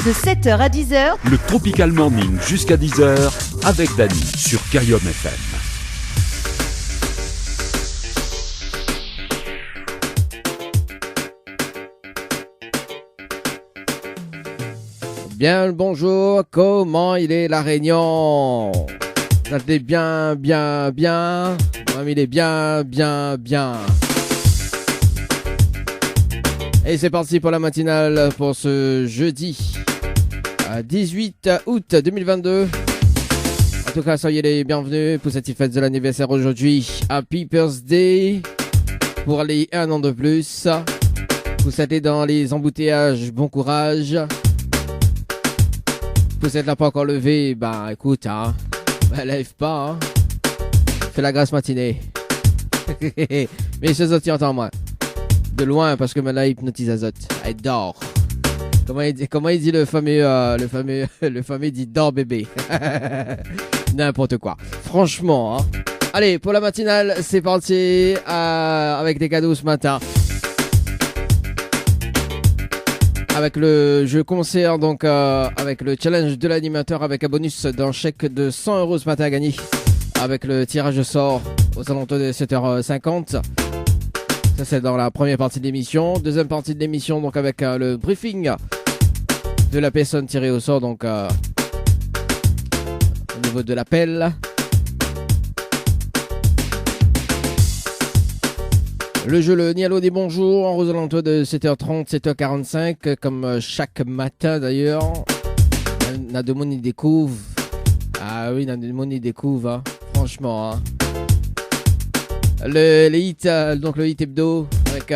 De 7h à 10h, le Tropical Morning jusqu'à 10h avec Dany sur Carium FM. Bien le bonjour, comment il est la Réunion? Ça t'est bien. Moi, il est bien. Et c'est parti pour la matinale pour ce jeudi 18 août 2022. En tout cas, soyez les bienvenus pour cette fête de l'anniversaire aujourd'hui. Happy Birthday pour les 1 an de plus. Vous êtes dans les embouteillages, bon courage. Vous êtes là pas encore levé, bah écoute, hein, bah, lève pas, hein. Fais la grasse matinée. Mais je t'y entends moi. De loin parce que maintenant il hypnotise Azote. Elle dort. Comment il dit le fameux dit dors bébé. N'importe quoi. Franchement, hein. Allez, pour la matinale, c'est parti avec des cadeaux ce matin. Avec le jeu concert, donc avec le challenge de l'animateur avec un bonus d'un chèque de 100 € ce matin à gagner. Avec le tirage au sort aux alentours de 7h50. Ça c'est dans la première partie de l'émission. Deuxième partie de l'émission, donc avec le briefing de la personne tirée au sort, donc au niveau de l'appel. Le jeu le Nialo des bonjours aux alentours de 7h30, 7h45, comme chaque matin d'ailleurs. Nademoun il découvre. Ah oui, Nademoun il découvre, hein. Franchement, hein. Les hits, donc le hit hebdo avec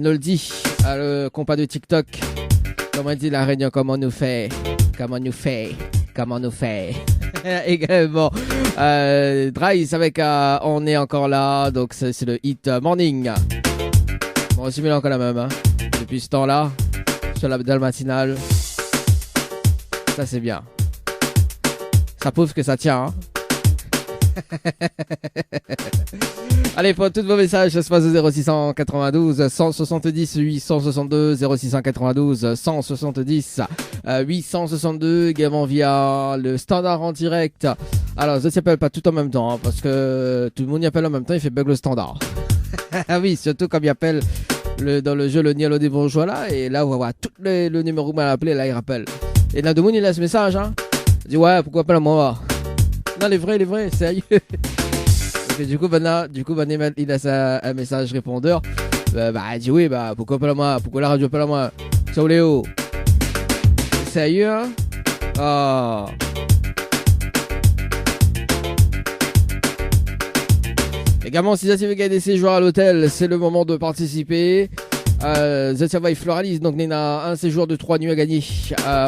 Noldi, le compas de TikTok. Comment dit la Réunion, comment nous fait. Également Dries avec On est encore là, donc c'est le hit Morning. Bon, aussi bien encore la même, hein. Depuis ce temps-là, sur la dalle matinale. Ça c'est bien. Ça prouve que ça tient, hein. Allez, pour tous vos messages, ça se passe au 0692 170 862, 0692 170 862, également via le standard en direct. Alors, je ne s'appelle pas tout en même temps, hein, parce que tout le monde y appelle en même temps, il fait bug le standard. Ah oui, surtout comme il appelle dans le jeu le Nialo des bourgeois là, et là, on va voir tout le numéro mal appelé, là, il rappelle. Et là, Demoun, il laisse message, hein. Il dit, ouais, pourquoi pas la moi? Non, les vrais, sérieux. Et du coup, il laisse un message répondeur. Il dit oui, pourquoi pas la moi? Pourquoi la radio pas la moi? Ciao Léo. Sérieux, hein? Oh. Également, si vous gagner des séjours à l'hôtel, c'est le moment de participer. The Survive Floralis, donc il y a un séjour de 3 nuits à gagner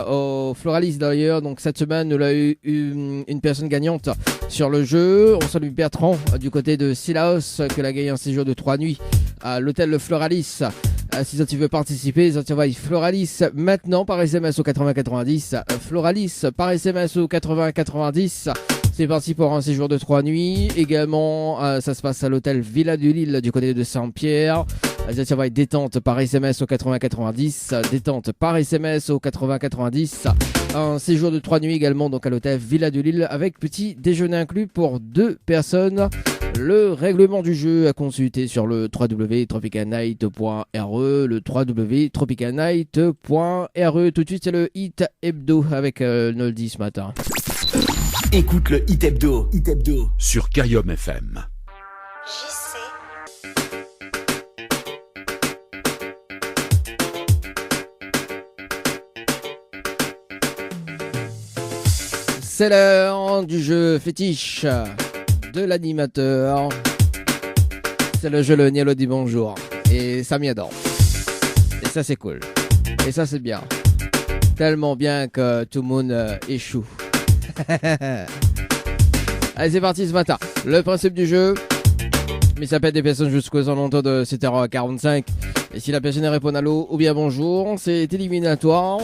au Floralis d'ailleurs. Donc cette semaine, nous avons eu une personne gagnante sur le jeu. On salue Bertrand du côté de Silaos qui a gagné un séjour de 3 nuits à l'hôtel Le Floralis. Si tu veux participer, The Survive Floralis maintenant par SMS au 8090. Floralis par SMS au 8090. C'est parti pour un séjour de 3 nuits. Également, ça se passe à l'hôtel Villa du Lille du côté de Saint-Pierre. Ça va être détente par SMS au 8090. Détente par SMS au 8090. Un séjour de 3 nuits également donc à l'hôtel Villa du Lille avec petit déjeuner inclus pour 2 personnes. Le règlement du jeu à consulter sur le www.tropicalnight.re. Le www.tropicalnight.re. Tout de suite, c'est le Hit Hebdo avec Noldi ce matin. Écoute le Hit Hebdo. Sur Carium FM. C'est l'heure du jeu fétiche de l'animateur. C'est le jeu le Nialo dit bonjour. Et ça m'y adore. Et ça c'est cool. Et ça c'est bien. Tellement bien que tout le monde échoue. Allez, c'est parti ce matin. Le principe du jeu, mais ça peut être des personnes jusqu'aux alentours de 7h45. Et si la personne répond allô ou bien bonjour, c'est éliminatoire.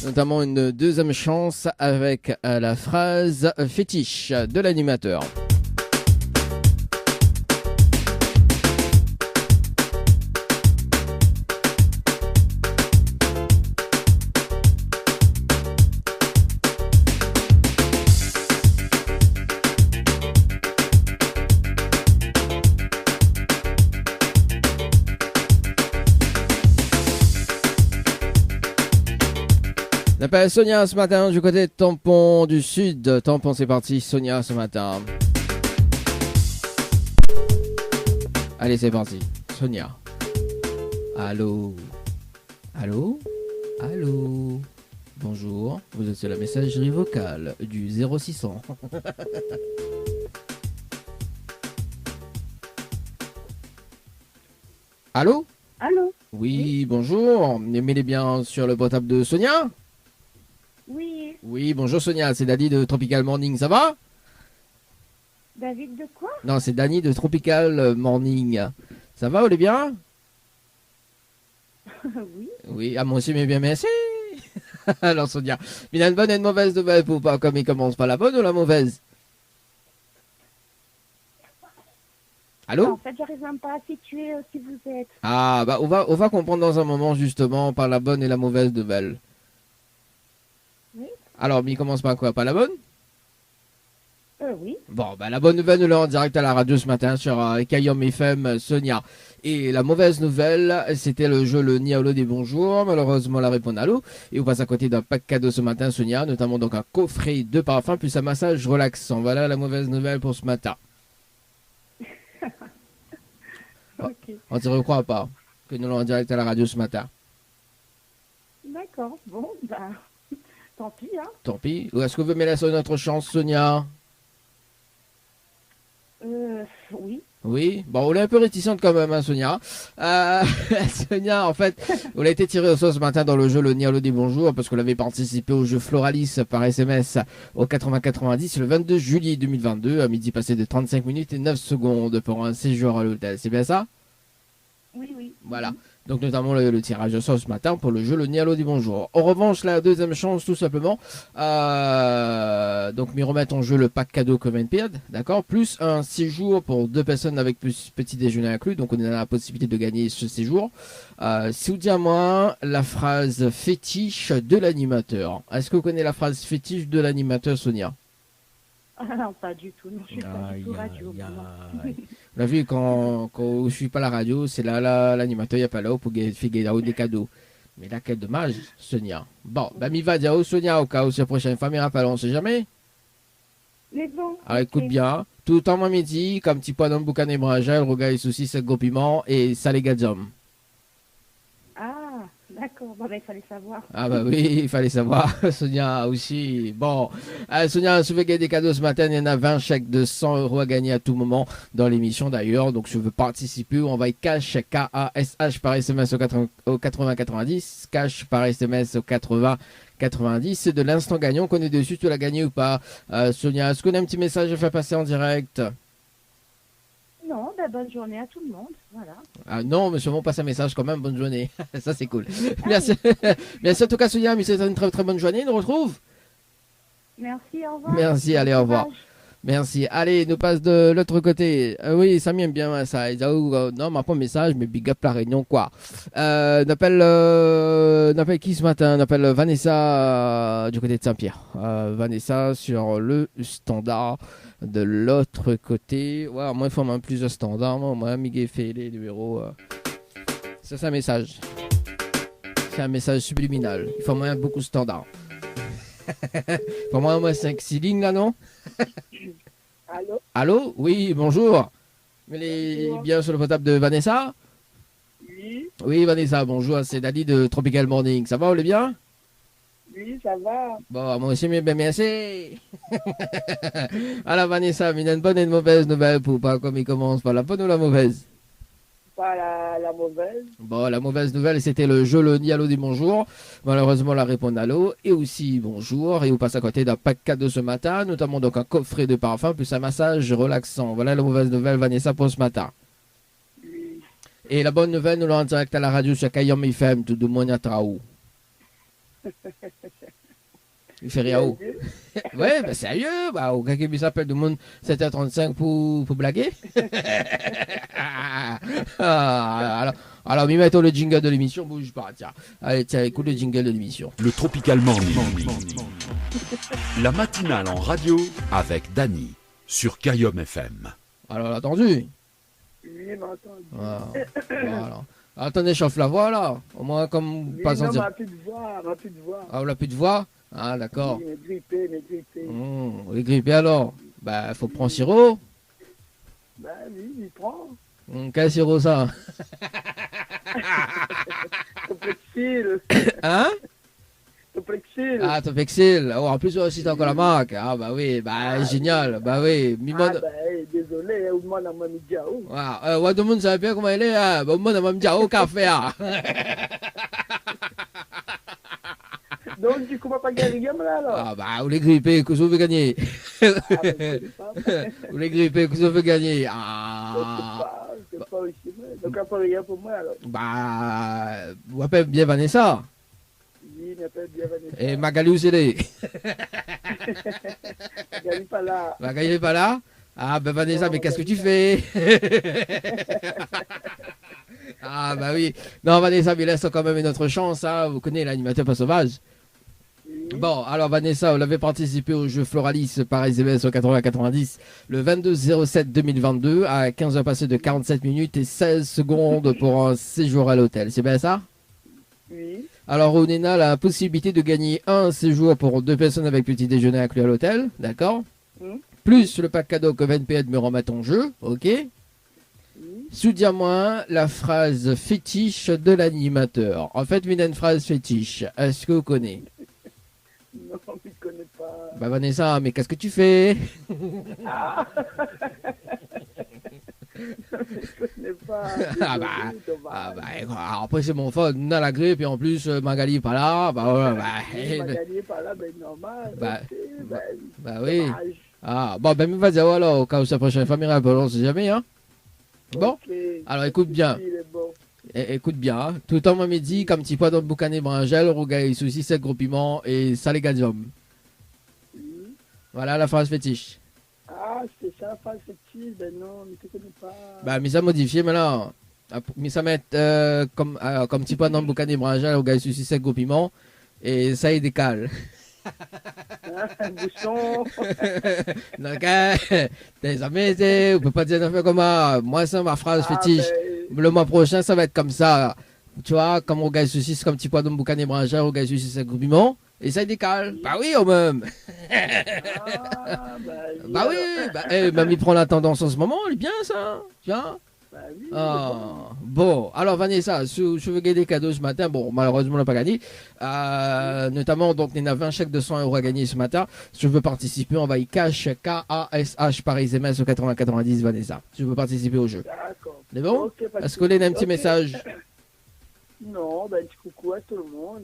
Notamment une deuxième chance avec la phrase fétiche de l'animateur. On appelle Sonia ce matin du côté de Tampon du Sud. Tampon, c'est parti. Sonia ce matin. Allez, c'est parti. Sonia. Allô. Allô. Allô. Bonjour. Vous êtes sur la messagerie vocale du 0600. Allô. Allô. Oui, bonjour. Mettez bien sur le portable de Sonia. Oui. Oui, bonjour Sonia, c'est Dani de Tropical Morning, ça va? David de quoi? Non, c'est Dani de Tropical Morning. Ça va, vous allez bien? Oui. Oui, moi aussi, mais bien, merci. Alors Sonia, il y a une bonne et une mauvaise nouvelle pour pas, comme il commence par la bonne ou la mauvaise? Allô? En fait, j'arrive même pas à situer qui vous êtes. Ah, bah on va comprendre dans un moment justement par la bonne et la mauvaise nouvelle. Oui. Alors, mais il commence par quoi? Par la bonne? Oui. Bon, bah la bonne nouvelle, nous l'avons en direct à la radio ce matin sur Kayom FM, Sonia. Et la mauvaise nouvelle, c'était le jeu le Nialo des bonjours. Malheureusement, la réponse à l'eau. Et on passe à côté d'un pack cadeau ce matin, Sonia, notamment donc un coffret de parfum plus un massage relaxant. Voilà la mauvaise nouvelle pour ce matin. Ok. On ne recroit pas que nous l'avons en direct à la radio ce matin. D'accord. Bon, ben, tant pis, hein. Tant pis. Ou est-ce que vous me laissez notre chance, Sonia? Oui. Oui, bon, on est un peu réticente quand même, hein, Sonia. Sonia, en fait, on a été tiré au sort ce matin dans le jeu le Nialo des bonjours parce qu'on avait participé au jeu Floralis par SMS au 80-90 le 22 juillet 2022 à midi passé de 35 minutes et 9 secondes pour un séjour à l'hôtel. C'est bien ça? Oui, oui. Voilà. Donc notamment le tirage au sort ce matin pour le jeu le Nialo des bonjours. En revanche, la deuxième chance tout simplement, donc me remettre en jeu le pack cadeau Common Period, d'accord, plus un séjour pour 2 personnes avec plus petit déjeuner inclus, donc on a la possibilité de gagner ce séjour. Si vous dites à moi la phrase fétiche de l'animateur, est-ce que vous connaissez la phrase fétiche de l'animateur, Sonia? Ah non, pas du tout. Non, je suis pas du tout radio. Non. On a vu quand je suis pas à la radio, c'est là l'animateur il n'y a pas là pour faire des cadeaux. Mais là, quel dommage, Sonia. Bon, ben, mi va dire, Sonia, au cas où c'est la prochaine fois, mais rappelle, on sait jamais. Mais bon. Alors, écoute bien, tout le temps, moi, midi, comme petit poids dans le boucan et bragel, regarde soucis, c'est gros piment et ça les gazom. Ah, d'accord. Bon, ben, il fallait savoir. Ah, bah oui, il fallait savoir. Sonia aussi. Bon, Sonia, si vous voulez des cadeaux ce matin, il y en a 20 chèques de 100 € à gagner à tout moment dans l'émission d'ailleurs. Donc, si vous voulez participer, on va cash, K-A-S-H par SMS au 80-90, cash par SMS au 80-90. C'est de l'instant gagnant qu'on est dessus, tu l'as gagné ou pas. Sonia, est-ce qu'on a un petit message à faire passer en direct? Non, ben, bonne journée à tout le monde. Voilà. Ah non, monsieur, on passe un message quand même, bonne journée. Ça, c'est cool. Merci. Merci en tout cas, Sonia, mais c'est une très très bonne journée. Nous retrouve. Merci, au revoir. Merci, allez, au revoir. Merci. Allez, nous passe de l'autre côté. Oui, ça m'aime bien ça. Non, m'a pas un message, mais big up la réunion, quoi. N'appelle qui ce matin? N'appelle Vanessa du côté de Saint-Pierre. Vanessa sur le standard de l'autre côté. Ouais, moi, il faut même plusieurs standards. Moi, Miguel fait les numéros. Ça, c'est un message. C'est un message subliminal. Il faut moins beaucoup de standards. Pour moi, 5-6 lignes là, non? Allô? Allô? Oui, bonjour. Elle est bien sur le portable de Vanessa? Oui. Oui, Vanessa, bonjour. C'est Dani de Tropical Morning. Ça va, vous allez bien? Oui, ça va. Bon, moi aussi, bien, merci. Alors, Vanessa, il y a une bonne et une mauvaise nouvelle pour pas comme il commence par la bonne ou la mauvaise? Pas la mauvaise. Bon, la mauvaise nouvelle, c'était le jeu le Nialo des bonjours. Malheureusement, la réponse à l'eau et aussi bonjour. Et vous passez à côté d'un pack cadeau ce matin, notamment donc un coffret de parfum plus un massage relaxant. Voilà la mauvaise nouvelle, Vanessa, pour ce matin. Oui. Et la bonne nouvelle, nous l'avons en direct à la radio sur Kayom FM, tout de Monia Traou. Il fait rien haut. Ouais, bah sérieux, bah, au cas qui s'appelle du monde 7h35 pour blaguer. alors, m'y mettons le jingle de l'émission, bouge pas, tiens. Allez, tiens, écoute le jingle de l'émission. Le Tropical Morning. La matinale en radio avec Dany sur Kayom FM. Alors, entendu? Oui, m'a entendu. Voilà. Attendez, chauffe la voix là. Au moins, comme Oui, pas non, sans dire. ma plus de voix. Ah, on n'a plus de voix? Ah, d'accord. Oui, mais grippé. On est grippé alors. Bah, faut prendre sirop. Ben oui, il prend. Quel sirop ça? Toplexil. Hein? Toplexil. Ah, Topexil. Oh, en plus, aussi, t'as encore la marque. Ah, bah oui, bah, génial. Bah oui, Ah, Mimode. ben, désolé, au moins, on m'a mis Diao. Ah, ouais, tout le monde savait bien comment elle est. Hein. Bah, moi, on va me dire, au café. Hein. Donc, du coup, on va pas gagner là, alors. Ah, bah, vous les grippez, que vous veut gagner. Ah, ben, je sais pas. Vous les grippez, que vous veut gagner. Je Ah. sais pas aussi. Donc, après, rien pour moi, alors. Bah, vous appelez bien Vanessa. Oui, mais pas bien Vanessa. Et Magali, où c'est les? Gagne pas là. Magali n'est pas là? Ah, ben Vanessa, mais qu'est-ce que tu fais? Ah, bah oui. Non, Vanessa, mais laisse quand même une autre chance. Hein. Vous connaissez l'animateur pas sauvage. Oui. Bon, alors Vanessa, vous avez participé au jeu Floralis par SMS au 80-90 le 22-07-2022 à 15h passées de 47 minutes et 16 secondes pour un séjour à l'hôtel. C'est bien ça? Oui. Alors, Onena a la possibilité de gagner un séjour pour 2 personnes avec petit déjeuner inclus à l'hôtel, d'accord? Plus le pack cadeau que VNPN me remet en jeu, ok? Soutiens-moi la phrase fétiche de l'animateur. En fait, une phrase fétiche. Est-ce que vous connaissez? Non, je ne connais pas. Bah Vanessa, mais qu'est-ce que tu fais? Ah. Je connais pas. Ah bah, ah bah, après c'est mon faute, on a la grippe et en plus Magali est pas là, bah voilà, bah, Magali est pas là, ben normal. Bah, ok, bah oui. dommage. Ah, bon, ben, vas-y, alors, au cas où sa prochaine famille rappelle, on sait jamais, hein. Bon, Ok. alors écoute bien. Il est bon. Écoute bien, hein. Tout le temps, moi, midi, comme petit pois dans le boucané brangel, rougaille, souci, sec, gros piment et salé gadium. Oui. Voilà la phrase fétiche. Ah, c'est ça, pas effectif. Ben non, mais tu connais pas. Bah, mais ça modifié, mais là, mais ça met comme petit pois dans le boucané brangel, rougaille, souci, sec, gros piment et ça y décale. Un bouchon. Donc, t'es amusé, on peut pas dire une affaire comme ça. Moi, c'est ma phrase fétiche. Ben, Le mois prochain, ça va être comme ça. Tu vois, comme on gagne ceci, c'est comme petit pois dans le boucané brangel, on gagne ceci, c'est groupement. Et ça décale. Bah oui, au même. ah, Bah oui, bah, même il prend la tendance en ce moment, il est bien ça. Tu vois. Bah oui. Ah, bon, alors Vanessa, si je veux gagner des cadeaux ce matin, bon, malheureusement, on n'a pas gagné. Notamment, donc, il y en a 20 chèques de 100 € à gagner ce matin. Si tu veux participer, on va y cash K-A-S-H par SMS au 80-90, Vanessa. Si tu veux participer au jeu. D'accord. C'est bon? Ok, pas de Est-ce que vous avez un petit souci. message? Non, ben, petit coucou à tout le monde.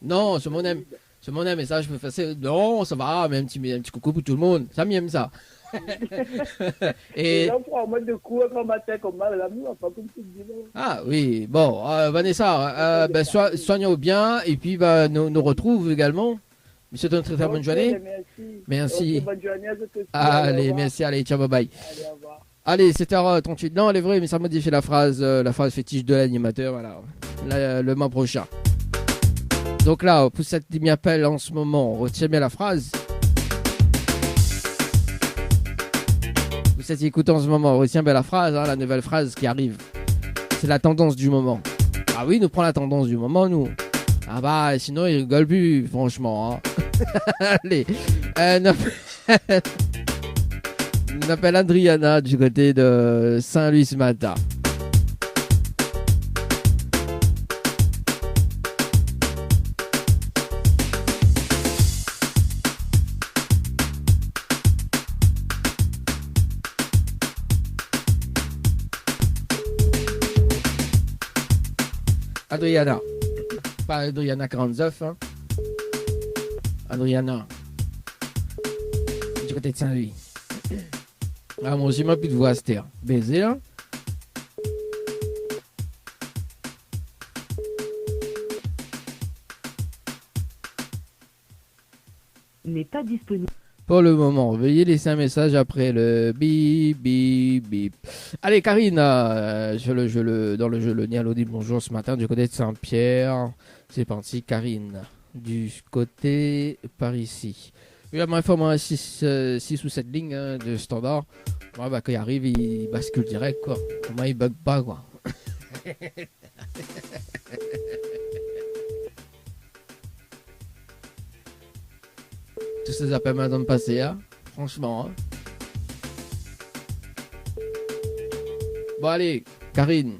Non, c'est mon message, je peux faire ça. Non, ça va, mais un petit coucou pour tout le monde. Ça m'aime ça. Et Et là, on prend en mode de coup, un matin comme mal, l'amour, pas comme tu dis. Non. ah oui, bon, Vanessa, ben, soignons bien et puis bah, nous retrouve également. Monsieur, une très bonne Ok, journée. Merci. Merci. Ok, bonne journée à tous. Allez, Au revoir. merci, allez, ciao, bye bye. Allez, au revoir. Allez, 7h38. Non, elle est vraie, mais ça modifie la phrase fétiche de l'animateur, voilà, le mois prochain. Donc là, pour cette qui m'appelle en ce moment, retiens bien la phrase. Vous êtes écoutant en ce moment, retiens bien la phrase, hein, la nouvelle phrase qui arrive. C'est la tendance du moment. Ah oui, nous prend la tendance du moment, nous. Ah bah, sinon, il rigole plus, franchement. Hein. Allez, on appelle Adriana du côté de Saint-Louis ce matin. Adriana. Pas Adriana 49, hein. Adriana. Du côté de Saint-Louis. Ah, moi aussi, ma plus de voix, c'était baiser, là. N'est pas disponible. Pour le moment, veuillez laisser un message après le bip, bip, bip. Allez, Karine, dans le jeu Le Nialo dit bonjour ce matin du côté de Saint-Pierre. C'est parti, Karine, du côté par ici. Il y a moins 6 ou 7 lignes de standard. Ouais, bah, quand il arrive, il bascule direct, quoi. Comment il bug pas, quoi. Tous ces appels maintenant de passer, hein. Franchement. Hein. Bon, allez, Karine.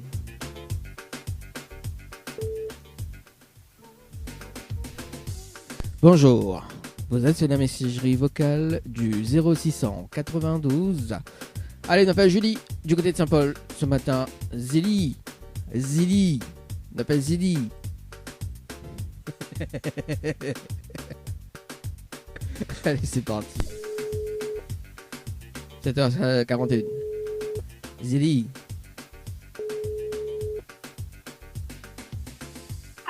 Bonjour. Vous êtes sur la messagerie vocale du 0692. Allez, on appelle Julie du côté de Saint-Paul ce matin. Zélie. On appelle Zélie. Allez, c'est parti. 7h41. Zélie.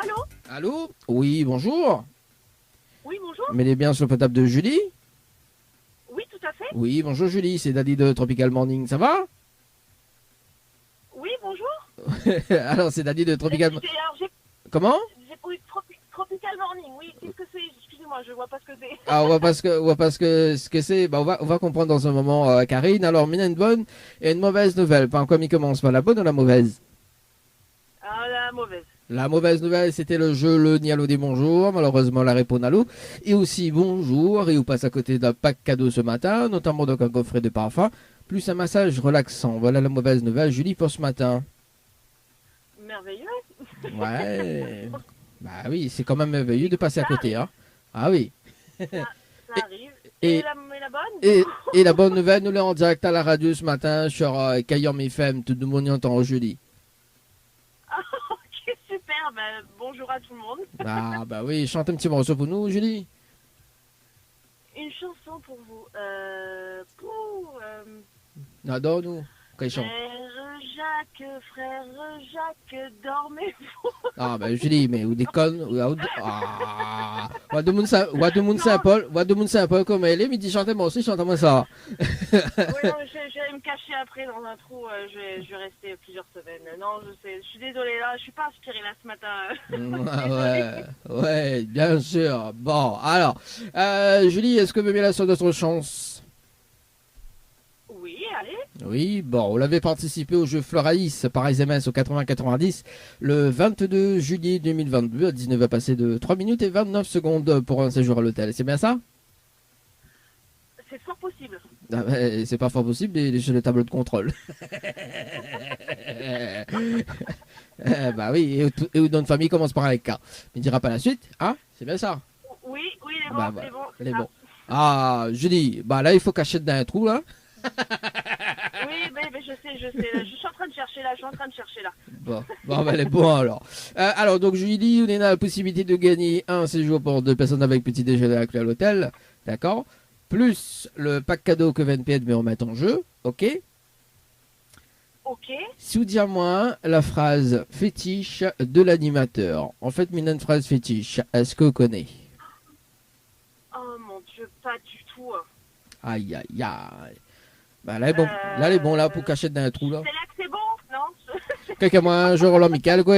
Allô? Allô? Oui, bonjour. Oui, bonjour. Mettez bien sur le portable de Julie. Oui, tout à fait. Oui, bonjour Julie, c'est Daddy de Tropical Morning, ça va? Oui, bonjour. Alors, c'est Daddy de Tropical Morning. Alors, Comment? oui, Tropical Morning, oui. Qu'est-ce que c'est? Excusez-moi, je vois pas ce que c'est. Ah, on voit pas ce que c'est. Bah, on va comprendre dans un moment, Karine. Alors, il y a une bonne et une mauvaise nouvelle. Par quoi il commence par la bonne ou la mauvaise? Ah, la mauvaise. La mauvaise nouvelle, c'était le jeu Le Nialo des bonjours. Malheureusement, la réponse à l'eau. Et aussi, bonjour. Et on passe à côté d'un pack cadeau ce matin, notamment donc un coffret de parfum, plus un massage relaxant. Voilà la mauvaise nouvelle, Julie, pour ce matin. Merveilleux. Ouais. Bah oui, c'est quand même merveilleux de passer à côté. Hein. Ah oui. Ça arrive. Et- Et la bonne? Et la bonne nouvelle, nous l'avons en direct à la radio ce matin sur Kayom FM. Tout le monde y entend, Julie. Ok, super. Bonjour à tout le monde. Ah bah oui, chante un petit morceau pour nous, Julie. Une chanson pour vous. Adore nous. Quand il chante. Frère Jacques, dormez-vous. Ah bah Julie, mais ou déconne. Ah. Wa de moun Saint-Paul, comme elle est, mais dit chantez moi aussi, chantez moi ça. Oui, non, je vais me cacher après dans un trou. Je vais rester plusieurs semaines. Non, je sais. Je suis désolée là. Je suis pas inspirée là ce matin. Ouais, bien sûr. Bon, alors, Julie, est-ce que vous avez la sur notre chance? Oui, allez. Oui, bon, on avait participé au jeu Floralis par SMS au 80-90 le 22 juillet 2022 à 19h passé de 3 minutes et 29 secondes pour un séjour à l'hôtel. C'est bien ça? C'est fort possible. Ah, c'est pas fort possible, il est sur le tableau de contrôle. Bah oui, et où notre famille commence par un K. Il ne dira pas la suite, hein? C'est bien ça? Oui, il est bon, Bah, c'est bon. il est ça. bon. Ah, Julie, bah là, il faut cacher dans un trou, là. Oui, mais je sais. Je suis en train de chercher là. Bon, bah, elle est bon alors. Alors, donc, Julie, on a la possibilité de gagner un séjour pour 2 personnes avec petit déjeuner inclus à l'hôtel. D'accord? Plus le pack cadeau que VNPN mais on met en jeu. Ok? Ok. Si vous dites à moi la phrase fétiche de l'animateur. En fait, une phrase fétiche. Est-ce que vous connaissez? Oh mon Dieu, pas du tout. Aïe, aïe, aïe. Bah, là, elle est bon, là, pour cacher dans un trou, là. C'est là que c'est bon, non? Quelqu'un moi un jour Roland Michael, quoi.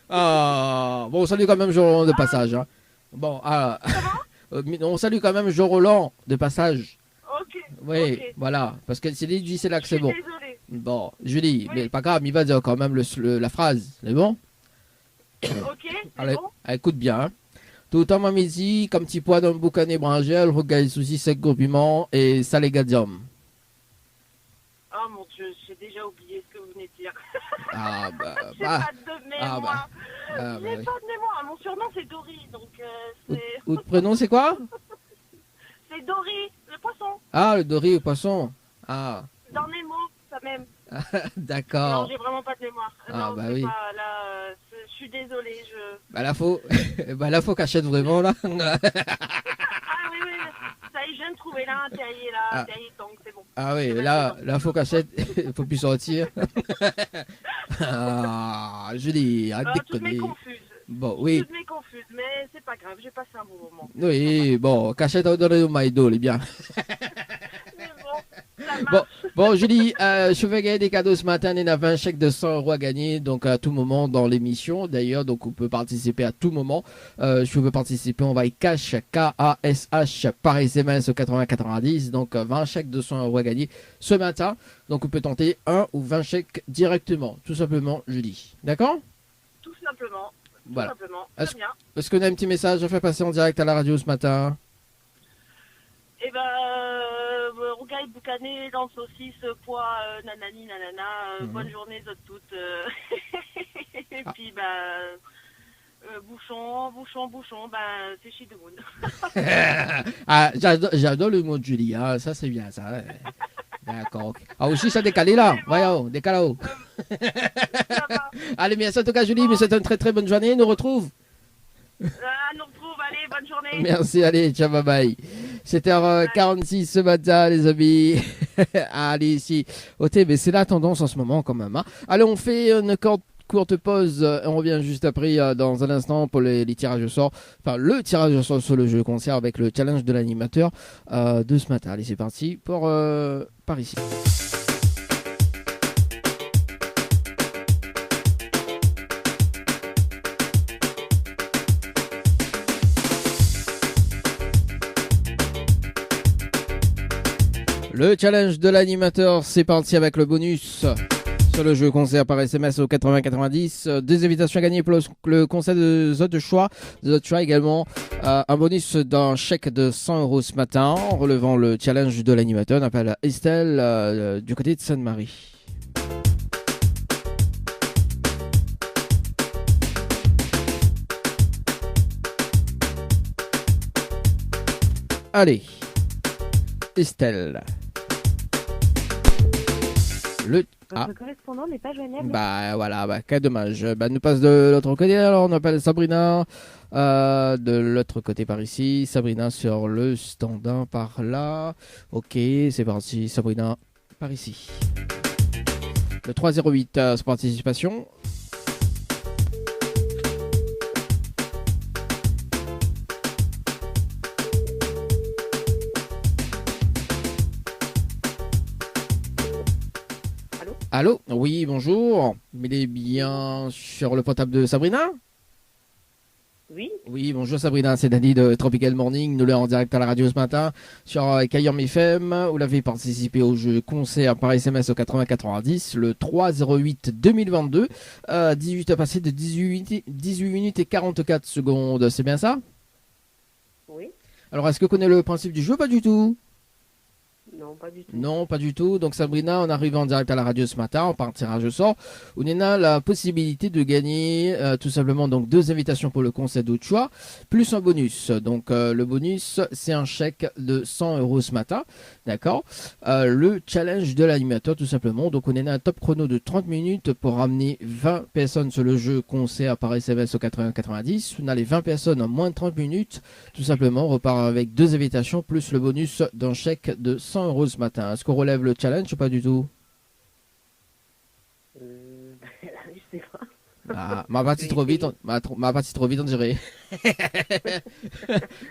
Ah, bon, on salue quand même Jean Roland de passage. Hein. Bon, on salue quand même Jean Roland de passage. Ok. Oui, ok. voilà, parce que c'est dit, c'est là que Je c'est suis bon. désolée. Bon, Julie, Oui. mais pas grave, il va dire quand même la phrase, c'est bon? Ok, c'est Allez, bon. écoute bien. Hein. Tout en midi, comme petit pois dans le boucan ébrangel, regarde souci sec gros piment et salégadium. Oh mon Dieu, j'ai déjà oublié ce que vous venez de dire. Ah J'ai pas de mémoire. bah J'ai oui. pas de mémoire. Mon surnom c'est Dory, donc c'est Votre prénom c'est quoi? c'est Dory, le poisson. Ah, le doré au poisson. Ah, Dans mes mots, ça même. Non, d'accord. j'ai vraiment pas de mémoire. Ah, non, bah c'est oui. pas là. Je suis désolée. Bah là faut qu'achète vraiment là. Ah oui, oui. Ça y est, je viens de trouver là un terrier là, Ah. un terrier tang, c'est bon. Ah oui, là faut qu'achète, faut plus sortir. Ah, je dis, arrête de Toutes mes déconner. confuses. Bon, oui, Toutes mes confuses, mais c'est pas grave, j'ai passé un bon moment. oui, bon, cachette au doré au maïdo, les bien. Mais bon, ça Bon, Julie, je vais gagner des cadeaux ce matin. Il y a 20 chèques de 100 euros à gagner, donc à tout moment dans l'émission. D'ailleurs, donc on peut participer à tout moment. Si vous voulez participer, on va y cash, K-A-S-H, par SMS au 80-90. Donc 20 chèques de 100 euros à gagner ce matin. Donc on peut tenter 1 ou 20 chèques directement, tout simplement, Julie. D'accord? Tout simplement. Voilà. Tout simplement. Très bien. Est-ce qu'on a un petit message à faire passer en direct à la radio ce matin? Eh ben, rougaille, boucané, dans le saucisse, pois, nanani, nanana, bonne journée, toutes. Et puis, bouchon, c'est chez de Moon. Ah, j'adore le mot de Julie, hein. Ça c'est bien ça. D'accord. Ah aussi ça décalé là, voyons, décalé. Allez, merci en tout cas Julie, mais c'est une très très bonne journée, nous retrouve. Nous retrouve, allez, bonne journée. Merci, allez, ciao, bye bye. 7h46 ce matin, les amis. Allez, ici. Mais c'est la tendance en ce moment quand même. Hein. Allez, on fait une courte pause. On revient juste après, dans un instant, pour les tirages au sort. Enfin, le tirage au sort sur le jeu concert avec le challenge de l'animateur de ce matin. Allez, c'est parti pour par ici. Le challenge de l'animateur, c'est parti avec le bonus sur le jeu concert par SMS au 80-90. Deux invitations à gagner pour le concert de The Choix. The Choix également un bonus d'un chèque de 100 euros ce matin en relevant le challenge de l'animateur. On appelle Estelle du côté de Sainte-Marie. Allez, Estelle. Votre correspondant n'est pas joignable. Bah voilà, quel dommage. Nous passe de l'autre côté, alors on appelle Sabrina de l'autre côté par ici. Sabrina sur le standard par là. Ok, c'est parti, Sabrina par ici. Le 308, c'est participation. Allô? Oui, bonjour. Il est bien sur le portable de Sabrina? Oui. Oui, bonjour Sabrina, c'est Dani de Tropical Morning. Nous l'avons en direct à la radio ce matin sur Kayam FM. Vous l'avez participé au jeu concert par SMS au 80-90 le 3-08-2022. 18 à passer de 18 minutes et 44 secondes. C'est bien ça? Oui. Alors, est-ce que vous connaissez le principe du jeu? Pas du tout. Non, pas du tout. Non, pas du tout. Donc Sabrina, on arrive en direct à la radio ce matin, on part tirage au sort. On a la possibilité de gagner tout simplement donc 2 invitations pour le concert de choix, plus un bonus. Donc le bonus, c'est un chèque de 100 euros ce matin, d'accord. Le challenge de l'animateur tout simplement. Donc on a un top chrono de 30 minutes pour ramener 20 personnes sur le jeu concert par SMS au 80-90. On a les 20 personnes en moins de 30 minutes. Tout simplement, on repart avec 2 invitations plus le bonus d'un chèque de 100 euros ce matin. Est-ce qu'on relève le challenge ou pas du tout? Je sais pas. Ah, ma partie trop vite, ma partie trop vite, on dirait.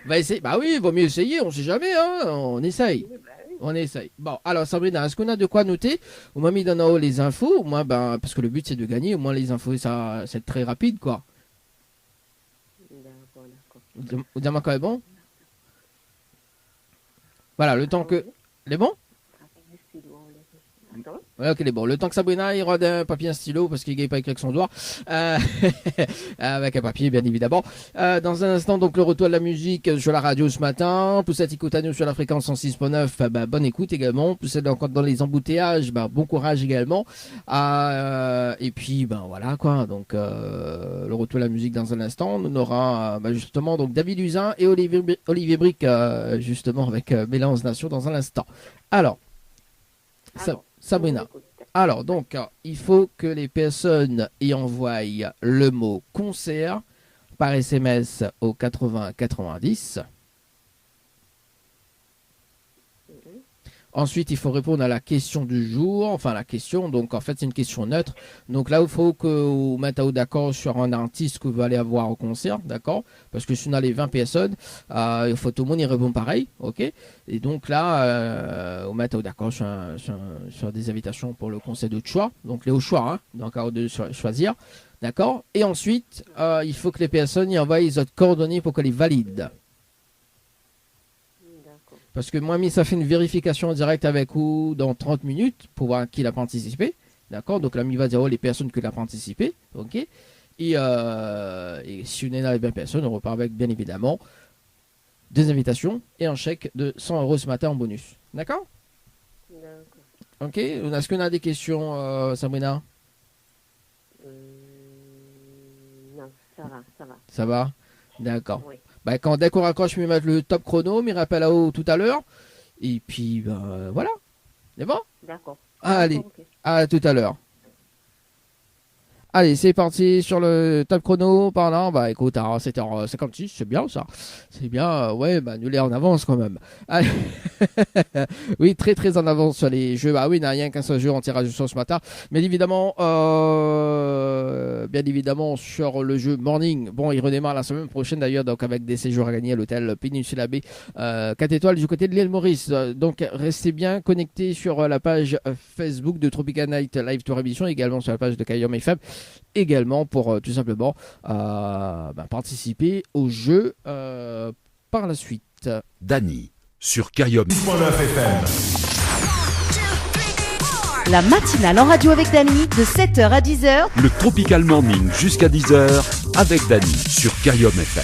Va essayer. Bah oui, il vaut mieux essayer, on sait jamais, hein. On essaye. Oui, oui. On essaye. Bon, alors Sabrina, est-ce qu'on a de quoi noter? Au moins, mis dans en haut les infos. Au moins, parce que le but c'est de gagner. Au moins, les infos, ça, c'est très rapide, quoi. D'accord. Vous dites quand même bon? Voilà, le temps que. Les bons? Ouais, ok, bon. Le temps que Sabrina il rode un papier, un stylo, parce qu'il ne gagne pas écrit avec son doigt. Avec un papier, bien évidemment. Dans un instant, donc, le retour de la musique sur la radio ce matin. Poussette écoute à nous sur la fréquence 106.9. Bonne écoute également. Poussette encore dans les embouteillages. Bon courage également. Et puis, voilà, quoi. Donc, le retour de la musique dans un instant. On aura, justement, donc, David Usain et Olivier Brick, justement, avec Mélange Nation dans un instant. Alors, Sabrina. Alors, donc, il faut que les personnes y envoient le mot concert par SMS au 80-90. Ensuite, il faut répondre à la question du jour. Enfin, la question, donc en fait, c'est une question neutre. Donc là, il faut que vous mettez d'accord sur un artiste que vous allez avoir au concert, d'accord? Parce que si on a les 20 personnes, il faut tout le monde y répond pareil, ok? Et donc là, vous mettez d'accord sur des invitations pour le concert de choix. Donc les au choix, hein, donc à eux de choisir, d'accord? Et ensuite, il faut que les personnes y envoient les autres coordonnées pour qu'elles les valident. D'accord. Parce que moi, ça fait une vérification en direct avec vous dans 30 minutes pour voir qui a participé. D'accord? Donc là, il va dire les personnes qui ont participé. Ok? Et si on est dans les 20 personnes, on repart avec, bien évidemment, des invitations et un chèque de 100 € ce matin en bonus. D'accord? D'accord. Ok? Est-ce qu'on a des questions, Sabrina? Non, ça va, ça va. Ça va? D'accord. Oui. Bah, dès qu'on raccroche, je vais mettre le top chrono, me rappelle à haut tout à l'heure. Et puis, voilà. C'est bon? D'accord. Allez, D'accord, ok. à tout à l'heure. Allez, c'est parti sur le top chrono. Pardon, bah écoute, à 7h56, c'est bien ça. C'est bien, ouais, bah nous les en avance quand même. Allez. Oui, très très en avance sur les jeux. Bah oui, il n'y a rien qu'un seul jeu en tirage au sort ce matin. Mais évidemment, bien évidemment, sur le jeu Morning. Bon, il redémarre la semaine prochaine d'ailleurs, donc avec des séjours à gagner à l'hôtel Péninsula Bay 4 étoiles du côté de l'île Maurice. Donc restez bien connectés sur la page Facebook de Tropical Night Live Tour Émission, également sur la page de Kayom FM. Également pour tout simplement participer au jeu par la suite. Dany sur Kayom. La matinale en radio avec Dany de 7h à 10h. Le Tropical Morning jusqu'à 10h avec Dany sur Kayom FM.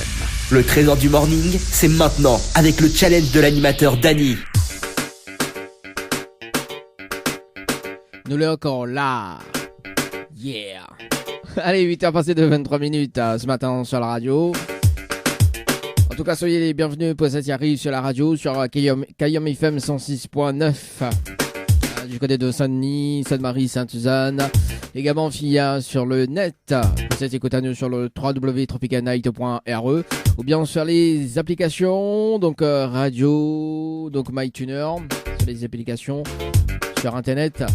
Le trésor du morning, c'est maintenant avec le challenge de l'animateur Dany. Nous l'avons encore là. Yeah. Allez, 8h passées de 23 minutes ce matin sur la radio. En tout cas, soyez les bienvenus pour cette arrive sur la radio, sur Kayom FM 106.9 du côté de Saint-Denis, Sainte-Marie, Sainte-Suzanne. Également via sur le net. Vous êtes écouté sur le www.tropicalnight.re ou bien sur les applications, donc radio, donc MyTuner, sur les applications sur Internet.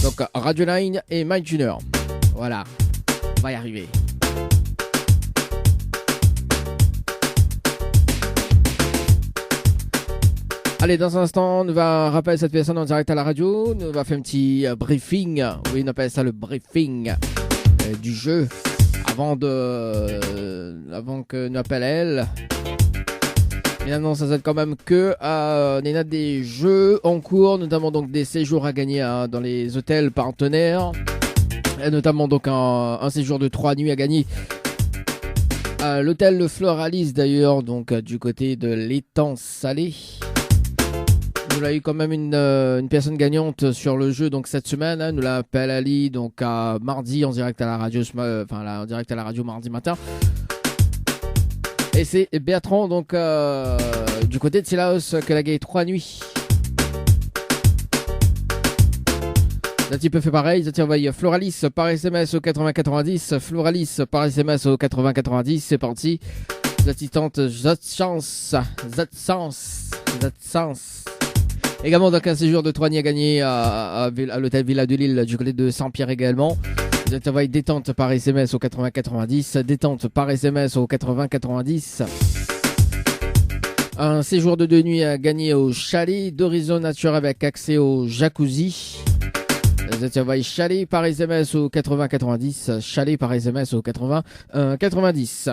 Donc Radio Line et MyTuner. Voilà, on va y arriver. Allez, dans un instant, on va rappeler cette personne en direct à la radio. On va faire un petit briefing. Oui, on appelle ça le briefing du jeu. Avant que nous appelle elle. Finalement, ça s'aide quand même que on a des jeux en cours, notamment donc des séjours à gagner dans les hôtels partenaires, et notamment donc un séjour de 3 nuits à gagner à l'hôtel Le Floralis d'ailleurs, donc du côté de l'étang salé. Nous avons eu quand même une personne gagnante sur le jeu donc cette semaine. Nous l'appelle Ali donc à mardi en direct à la radio, en direct à la radio mardi matin. Et c'est Bertrand, donc du côté de Silaos, que la gagné 3 nuits. Zati peut faire pareil, Zati envoie Floralis par SMS au 8090, Floralis par SMS au 8090, c'est parti. Zati tente Zatchance. Également donc un séjour de 3 nuits à gagner à l'hôtel Villa de Lille du côté de Saint-Pierre également. Vous êtes envoyé détente par SMS au 8090, détente par SMS au 8090. Un séjour de 2 nuits à gagner au chalet d'Horizon Nature avec accès au jacuzzi. Vous êtes envoyé chalet par SMS au 8090, chalet par SMS au 8090.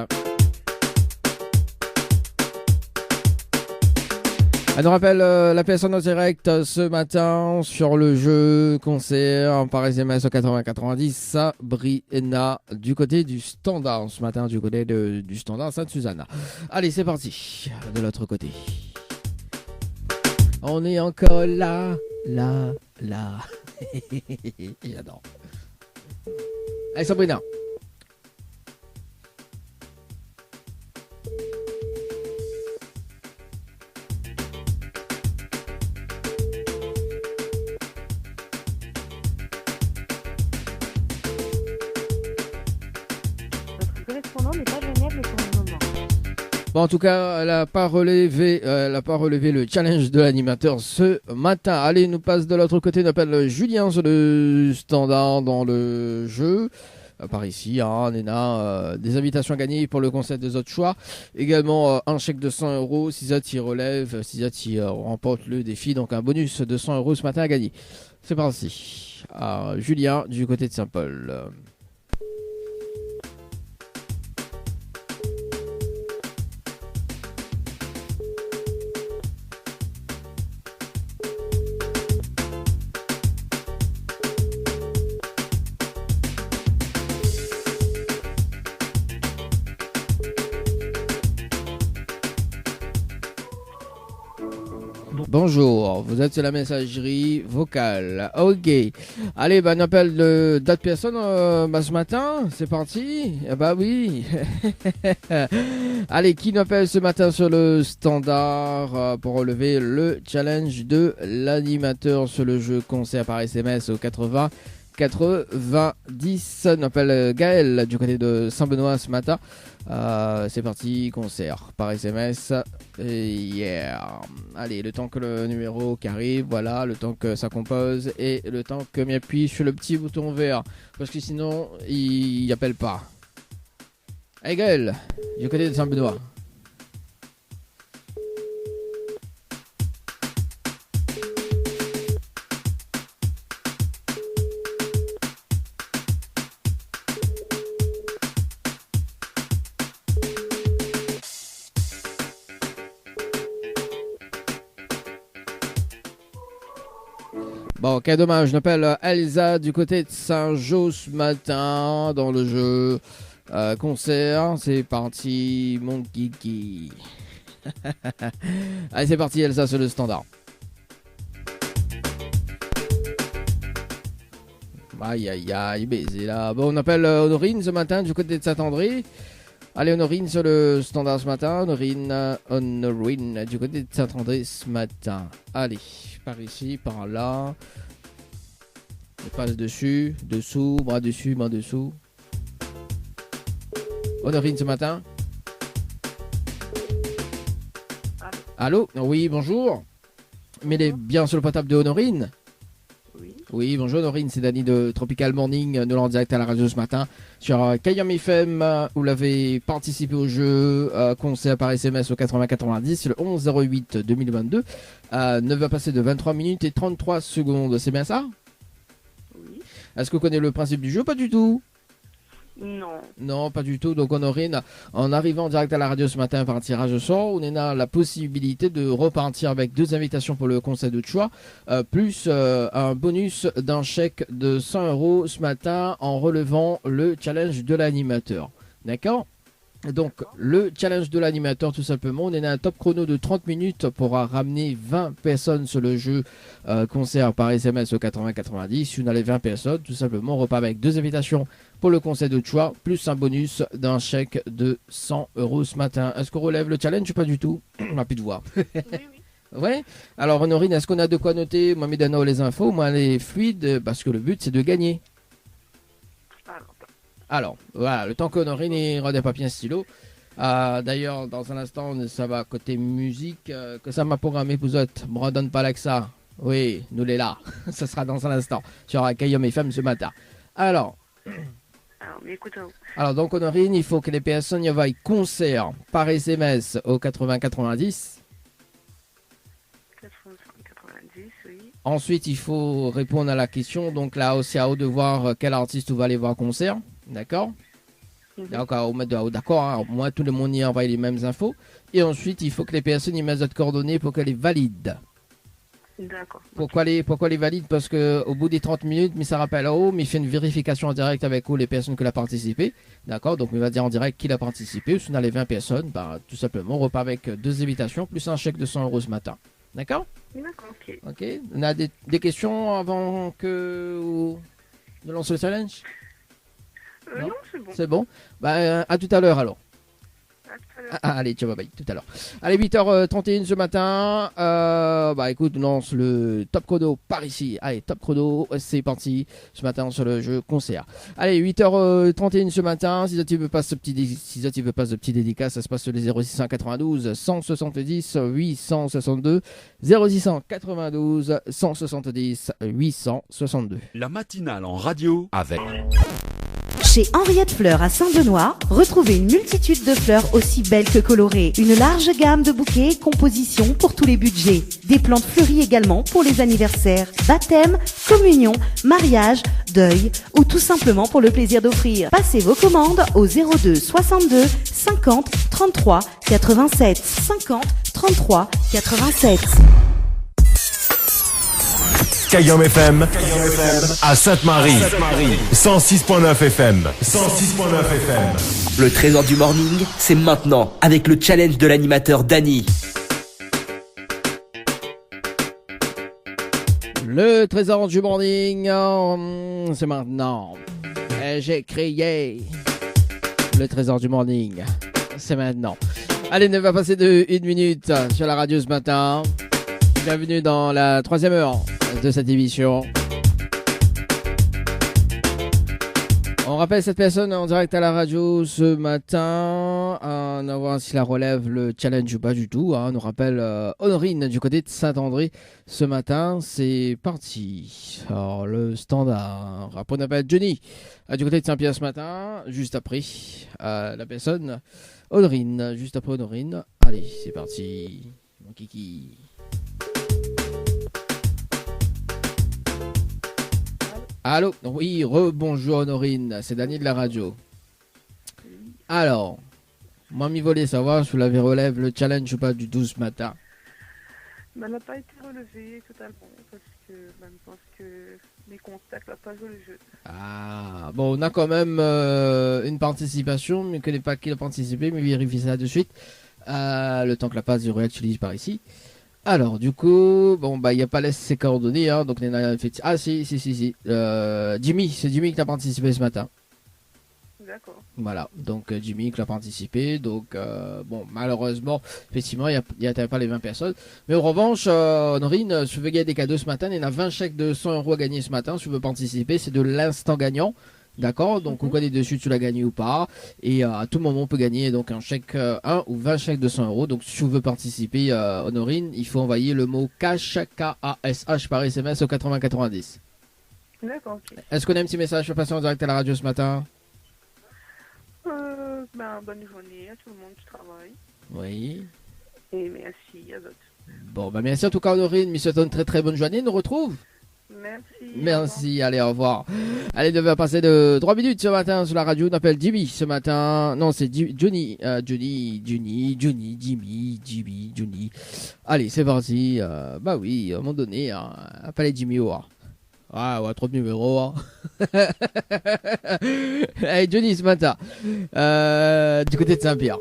Elle nous rappelle la personne en direct ce matin sur le jeu concert par SMS au 8090, Sabrina du côté du standard ce matin, du côté du standard Sainte-Suzanne. Allez, c'est parti de l'autre côté. On est encore là. J'adore. Allez, Sabrina. Votre correspondant n'est pas joignable pour le moment. Bon, en tout cas, elle n'a pas relevé le challenge de l'animateur ce matin. Allez, nous passe de l'autre côté. On appelle Julien sur le standard dans le jeu. Par ici, hein, Néna, des invitations à gagner pour le concert des autres choix. Également, un chèque de 100 euros. Sisat y relève, Sisat y remporte le défi. Donc, un bonus de 100 euros ce matin à gagner. C'est parti. Julien, du côté de Saint-Paul. Bonjour, vous êtes sur la messagerie vocale. Ok. Allez, on appelle d'autres personnes ce matin. C'est parti. Bah oui. Allez, qui nous appelle ce matin sur le standard pour relever le challenge de l'animateur sur le jeu concert par SMS au 80 90. On appelle Gaël du côté de Saint-Benoît ce matin. C'est parti, concert par SMS. Yeah. Allez, le temps que le numéro qui arrive, voilà, le temps que ça compose et le temps que m'appuie sur le petit bouton vert. Parce que sinon, il appelle pas. Hey Gaël, du côté de Saint-Benoît. Bon, ok, dommage. Je m'appelle Elsa du côté de Saint-Jean ce matin dans le jeu concert. C'est parti, mon kiki. Allez, c'est parti, Elsa, sur le standard. Aïe, aïe, aïe, baiser là. Bon, on appelle Honorine ce matin du côté de Saint-André. Allez, Honorine sur le standard ce matin. Honorine du côté de Saint-André ce matin. Allez, par ici, par là. On passe dessus, dessous, bras dessus, main dessous. Honorine ce matin. Allô? Oui, bonjour. Mais elle est bien sur le portable de Honorine. Oui, bonjour Honorine, c'est Dany de Tropical Morning, nous l'en direct à la radio ce matin sur Kayam FM. Vous l'avez participé au jeu concert par SMS au 8090, le 11 08 2022. 9 va passer de 23 minutes et 33 secondes, c'est bien ça? Oui. Est-ce que vous connaissez le principe du jeu? Pas du tout. Non. Non, pas du tout. Donc Honorine, en arrivant direct à la radio ce matin par un tirage au sort, on a la possibilité de repartir avec 2 invitations pour le concert de choix, plus un bonus d'un chèque de 100 euros ce matin en relevant le challenge de l'animateur. D'accord? Donc le challenge de l'animateur tout simplement, on est à un top chrono de 30 minutes pour ramener 20 personnes sur le jeu concert par SMS au 80-90. Si on a les 20 personnes, tout simplement on repart avec 2 invitations pour le concert de choix, plus un bonus d'un chèque de 100 euros ce matin. Est-ce qu'on relève le challenge ou pas du tout? On n'a plus de voix. Oui, oui. Ouais. Alors Honorine, est-ce qu'on a de quoi noter? Moi, Médano, les infos, moi les fluides, parce que le but c'est de gagner. Alors, voilà, le temps qu'Honorine ira des papiers et stylo. D'ailleurs, dans un instant, ça va côté musique, que ça m'a programmé pour autres. Me redonne pas là que ça. Oui, nous les là. Ça sera dans un instant sur Kayam FM ce matin. Alors, mais écoutez. Alors, donc, Honorine, il faut que les personnes y envoient concert par SMS au 80-90. 85-90, oui. Ensuite, il faut répondre à la question. Donc là, aussi à haut de voir quel artiste vous va aller voir concert. D'accord? D'accord, hein. Moi, tout le monde y envoie les mêmes infos. Et ensuite, il faut que les personnes y mettent d'autres coordonnées pour qu'elles les valident. D'accord. Pourquoi les valide? Parce qu'au bout des 30 minutes, mais ça rappelle là-haut, mais il fait une vérification en direct avec les personnes qui ont participé. D'accord? Donc, il va dire en direct qui a participé. Si on a les 20 personnes, tout simplement, on repart avec 2 invitations plus un chèque de 100 euros ce matin. D'accord? D'accord, ok. Ok. On a des questions avant que nous lancions le challenge? Non, c'est bon. C'est bon. À tout à l'heure alors. À tout à l'heure. Allez, ciao, bye bye, tout à l'heure. Allez, 8h31 ce matin. Bah écoute, on lance le top chrono par ici. Allez, top chrono, c'est parti ce matin sur le jeu concert. Allez, 8h31 ce matin. Si tu veux pas ce petit dédicace, ça se passe sur les 0692 170 862. 0692 170 862. La matinale en radio avec Chez Henriette Fleurs à Saint-Benoît, retrouvez une multitude de fleurs aussi belles que colorées. Une large gamme de bouquets et compositions pour tous les budgets. Des plantes fleuries également pour les anniversaires, baptêmes, communions, mariages, deuil ou tout simplement pour le plaisir d'offrir. Passez vos commandes au 02 62 50 33 87 50 33 87. Kayom FM à Sainte-Marie 106.9 FM 106.9 FM. Le trésor du morning, c'est maintenant avec le challenge de l'animateur Dany. Le trésor du morning, c'est maintenant. Et j'ai crié. Le trésor du morning, c'est maintenant. Allez, ne va passer de 1 minute sur la radio ce matin. Bienvenue dans la 3e heure de cette émission. On rappelle cette personne en direct à la radio ce matin. On va voir si la relève le challenge ou pas du tout. On nous rappelle Honorine du côté de Saint-André ce matin. C'est parti. Alors le standard. Après on appelle Johnny du côté de Saint-Pierre ce matin. Juste après la personne Honorine. Juste après Honorine. Allez, c'est parti. Mon kiki. Allô? Oui, rebonjour Honorine, c'est Dany de la radio. Alors, moi m'y voulais savoir si vous l'avez relève le challenge ou pas du 12 matin. Elle n'a pas été relevée totalement parce que je pense que mes contacts n'ont pas joué le jeu. Ah, bon, on a quand même une participation, mais je ne connais pas qui a participé, mais vérifiez ça de suite. Le temps que la passe se réactualise par ici. Alors, du coup, bon, bah, il n'y a pas laissé ses coordonnées, hein, donc on a fait... Ah, si. Jimmy, c'est Jimmy qui a participé ce matin. D'accord. Voilà, donc Jimmy qui a participé, donc bon, malheureusement, effectivement, il n'y a pas les 20 personnes. Mais en revanche, Honorine, si tu veux gagner des cadeaux ce matin, il y en a 20 chèques de 100 € à gagner ce matin. Si tu veux participer, c'est de l'instant gagnant. D'accord, donc on connaît dessus tu l'as gagné ou pas, et à tout moment on peut gagner donc un chèque 1 ou 20 chèques de 100 €. Donc si tu veux participer, Honorine, il faut envoyer le mot cash K-A-S-H par SMS au 8090. D'accord, ok. Est-ce qu'on a un petit message pour passer en direct à la radio ce matin? Bonne journée à tout le monde qui travaille. Oui. Et merci à d'autres. Bon, bah merci en tout cas Honorine, mais souhaite une très très bonne journée, nous retrouve. Merci. Merci, allez, au revoir. Allez, devait passer de 3 minutes ce matin sur la radio. On appelle Jimmy ce matin. Non, c'est Johnny. Jimmy. Allez, c'est parti. Bah oui, à un moment donné, appelez Jimmy. Ouais, trop de numéros. Allez, Johnny ce matin. Du côté de Saint-Pierre.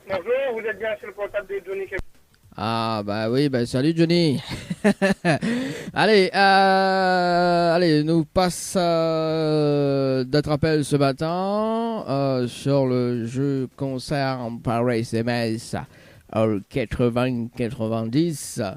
Bonjour, vous êtes bien sur le portable de Johnny. Ah bah oui, bah salut Johnny. Allez, nous passe d'autres appels ce matin sur le jeu concert par SMS au 80-90.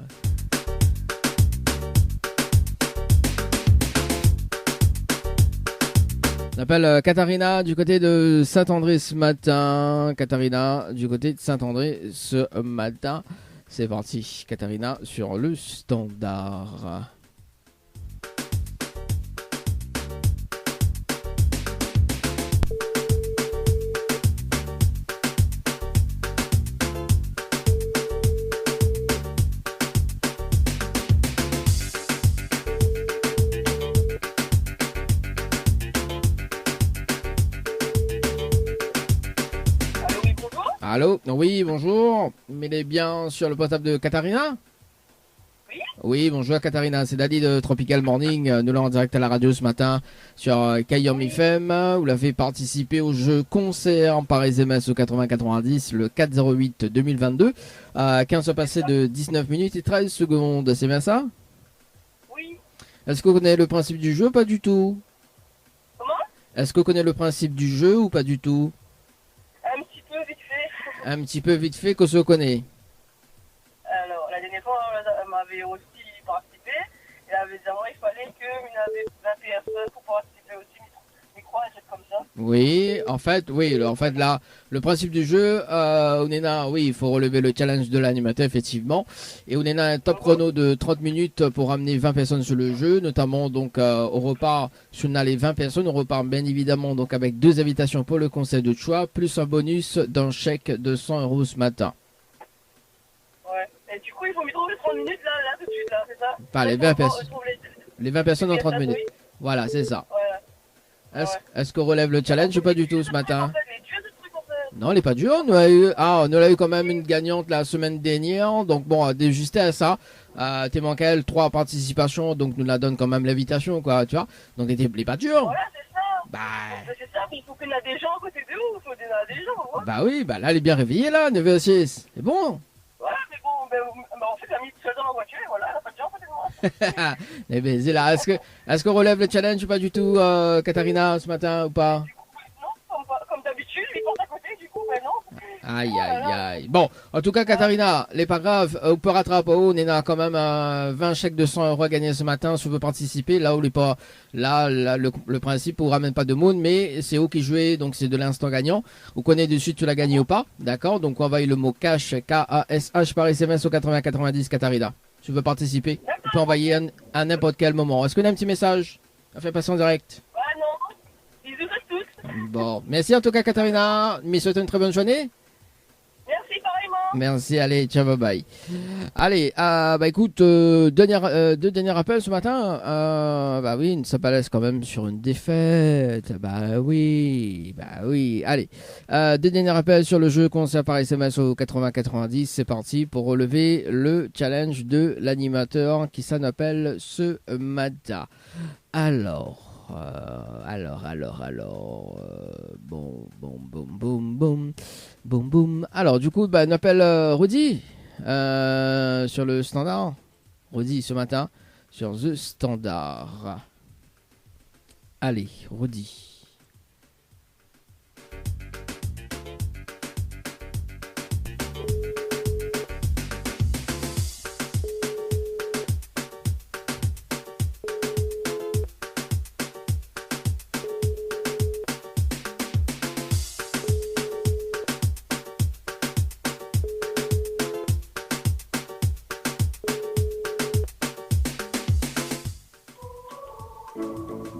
On appelle Katharina du côté de Saint-André ce matin. Katharina du côté de Saint-André ce matin. C'est parti, Katharina sur le standard. Allô? Oui, bonjour. Mais il est bien sur le portable de Katharina? Oui. Oui, bonjour Katharina, c'est Dadi de Tropical Morning. Nous l'avons en direct à la radio ce matin sur Kayom FM. Vous l'avez participé au jeu concert par SMS au 80-90 le 4-08-2022. 15 passé de 19 minutes et 13 secondes, c'est bien ça? Oui. Est-ce que vous connaissez le principe du jeu ou pas du tout? Comment? Est-ce que vous connaissez le principe du jeu ou pas du tout? Un petit peu vite fait. Un petit peu vite fait, que se connaît. Alors, la dernière fois, elle m'avait aussi participé. Et elle avait dit, moi, il fallait qu'il y avait 20 personnes pour participer aussi. Micro, un truc comme ça. Oui, en fait, là, le principe du jeu, Onena, oui, il faut relever le challenge de l'animateur, effectivement. Et Onena a un top chrono de 30 minutes pour amener 20 personnes sur le jeu, notamment, donc, au repas, si on a les 20 personnes, on repart bien évidemment, donc, avec 2 invitations pour le conseil de choix, plus un bonus d'un chèque de 100 € ce matin. Ouais. Et du coup, il faut m'y trouver 30 minutes, là, tout de suite, là, c'est ça? Pas les 20 personnes. Les 20 personnes en 30 minutes. Oui. Voilà, c'est ça. Ouais. Est-ce qu'on relève le challenge ou pas du tout ce matin? En fait, les dieux, ce truc, en fait. Non, il n'est pas dur. On a eu quand même une gagnante la semaine dernière. Donc bon, déjusté à ça. T'es manqué à elle 3 participations, donc nous la donne quand même l'invitation, quoi, tu vois. Donc il n'est pas dur. Voilà, c'est ça. Bah, C'est ça, mais il faut qu'il y ait des gens à côté de nous. Il faut qu'il y ait des gens, ouais. bah oui, bah là elle est bien réveillée là, 9h06. C'est bon. Voilà, mais bon, en fait, elle a mis seule dans la voiture, et voilà, elle n'a pas de gens à côté de moi. Eh ben, c'est là. Est-ce qu'on relève le challenge ou pas du tout, Katharina, ce matin ou pas? Non, comme d'habitude, il porte à côté, du coup, ben non. Aïe, aïe, aïe. Bon, en tout cas, Katharina, n'est pas grave. On peut rattraper. On est là quand même 20 chèques de 100 € à gagner ce matin. Si on veut participer, là, on n'est pas. Là, le principe, on ramène pas de monde, mais c'est eux qui jouent, donc c'est de l'instant gagnant. Vous connaissez de suite tu l'as gagné ou pas. D'accord? Donc, on envoie le mot cash, K-A-S-H par SMS au 80-90, Katharina. Si tu veux participer, tu peux envoyer à n'importe quel moment. Est-ce qu'on a un petit message? On fait passer en direct. Ah non, bisous à tous. Bon, merci en tout cas, Katharina. Mais souhaite une très bonne journée. Merci, pareillement. Merci, allez, ciao, bye bye. Allez, bah écoute, deux derniers appels ce matin. Bah oui, ça balance quand même sur une défaite. Bah oui. Allez, 2 derniers appels sur le jeu concert par SMS au 80-90. C'est parti pour relever le challenge de l'animateur qui s'en appelle ce matin. Alors. Boum. Alors, du coup, bah, on appelle Rudy sur le standard. Rudy ce matin sur The Standard. Allez, Rudy.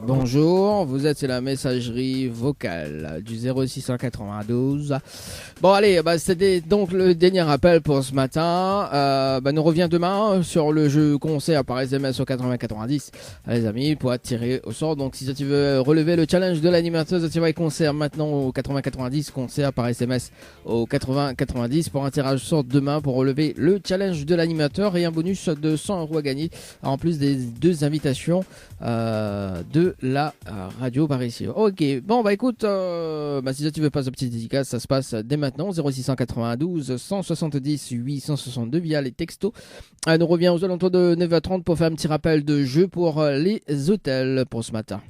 Bonjour, vous êtes sur la messagerie vocale du 0692. Bon allez, bah, c'était donc le dernier appel pour ce matin. Bah, nous revient demain sur le jeu concert par SMS au 80-90. Les amis, pour être tiré au sort. Donc si tu veux relever le challenge de l'animateur, tu vas concert maintenant au 80-90, concert par SMS au 80-90 pour un tirage au sort demain pour relever le challenge de l'animateur et un bonus de 100 € à gagner en plus des 2 invitations de la radio par ici. Ok, bon bah écoute, bah, si tu veux passer une petite dédicace, ça se passe dès maintenant 0692 170 862 via les textos. Nous revient aux alentours de 9h30 pour faire un petit rappel de jeu pour les hôtels pour ce matin.